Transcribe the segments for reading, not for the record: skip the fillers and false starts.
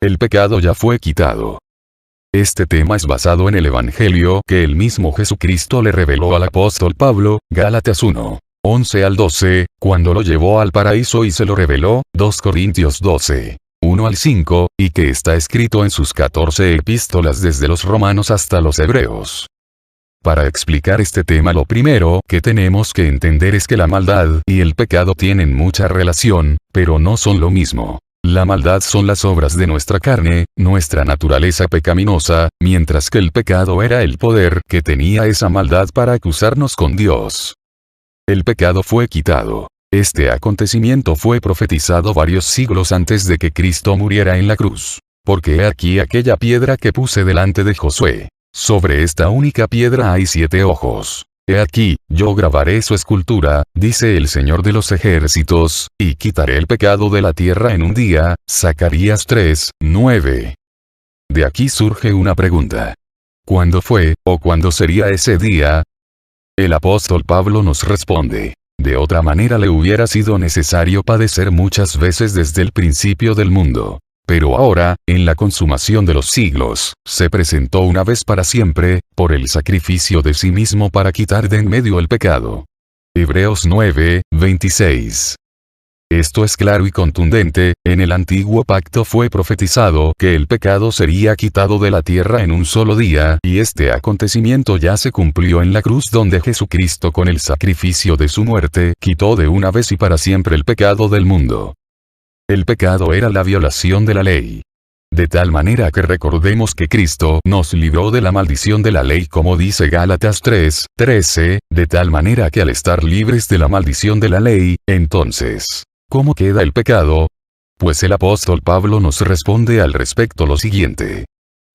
El pecado ya fue quitado. Este tema es basado en el Evangelio que el mismo Jesucristo le reveló al apóstol Pablo, Gálatas 1. 11 al 12, cuando lo llevó al paraíso y se lo reveló, 2 Corintios 12. 1 al 5, y que está escrito en sus 14 epístolas desde los romanos hasta los hebreos. Para explicar este tema lo primero que tenemos que entender es que la maldad y el pecado tienen mucha relación, pero no son lo mismo. La maldad son las obras de nuestra carne, nuestra naturaleza pecaminosa, mientras que el pecado era el poder que tenía esa maldad para acusarnos con Dios. El pecado fue quitado. Este acontecimiento fue profetizado varios siglos antes de que Cristo muriera en la cruz. Porque he aquí aquella piedra que puse delante de Josué. Sobre esta única piedra hay 7 ojos. He aquí, yo grabaré su escultura, dice el Señor de los ejércitos, y quitaré el pecado de la tierra en un día. Zacarías 3, 9. De aquí surge una pregunta. ¿Cuándo fue, o cuándo sería ese día? El apóstol Pablo nos responde. De otra manera le hubiera sido necesario padecer muchas veces desde el principio del mundo. Pero ahora, en la consumación de los siglos, se presentó una vez para siempre, por el sacrificio de sí mismo para quitar de en medio el pecado. Hebreos 9, 26. Esto es claro y contundente, en el antiguo pacto fue profetizado que el pecado sería quitado de la tierra en un solo día, y este acontecimiento ya se cumplió en la cruz donde Jesucristo con el sacrificio de su muerte quitó de una vez y para siempre el pecado del mundo. El pecado era la violación de la ley. De tal manera que recordemos que Cristo nos libró de la maldición de la ley como dice Gálatas 3, 13, de tal manera que al estar libres de la maldición de la ley, entonces, ¿cómo queda el pecado? Pues el apóstol Pablo nos responde al respecto lo siguiente.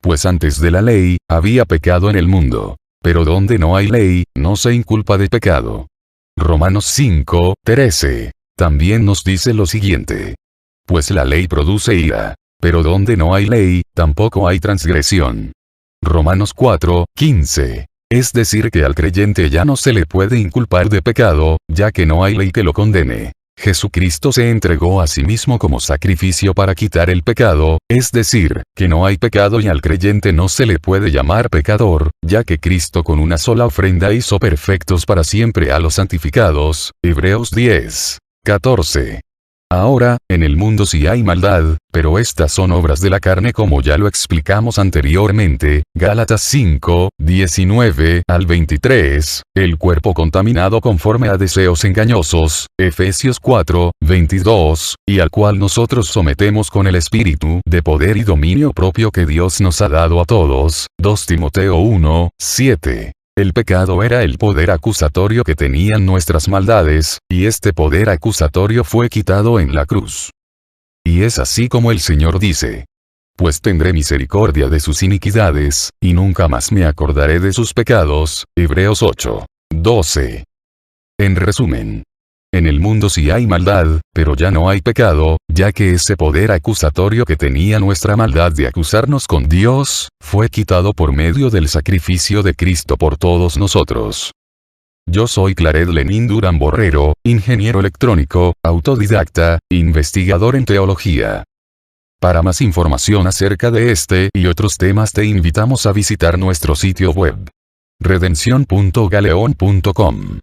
Pues antes de la ley, había pecado en el mundo. Pero donde no hay ley, no se inculpa de pecado. Romanos 5, 13. También nos dice lo siguiente. Pues la ley produce ira. Pero donde no hay ley, tampoco hay transgresión. Romanos 4, 15. Es decir que al creyente ya no se le puede inculpar de pecado, ya que no hay ley que lo condene. Jesucristo se entregó a sí mismo como sacrificio para quitar el pecado, es decir, que no hay pecado y al creyente no se le puede llamar pecador, ya que Cristo con una sola ofrenda hizo perfectos para siempre a los santificados. Hebreos 10, 14. Ahora, en el mundo sí hay maldad, pero estas son obras de la carne como ya lo explicamos anteriormente, Gálatas 5, 19 al 23, el cuerpo contaminado conforme a deseos engañosos, Efesios 4, 22, y al cual nosotros sometemos con el espíritu de poder y dominio propio que Dios nos ha dado a todos, 2 Timoteo 1, 7. El pecado era el poder acusatorio que tenían nuestras maldades, y este poder acusatorio fue quitado en la cruz. Y es así como el Señor dice. Pues tendré misericordia de sus iniquidades, y nunca más me acordaré de sus pecados. Hebreos 8, 12. En resumen. En el mundo sí hay maldad, pero ya no hay pecado, ya que ese poder acusatorio que tenía nuestra maldad de acusarnos con Dios, fue quitado por medio del sacrificio de Cristo por todos nosotros. Yo soy Claret Lenín Durán Borrero, ingeniero electrónico, autodidacta, investigador en teología. Para más información acerca de este y otros temas te invitamos a visitar nuestro sitio web. redención.galeon.com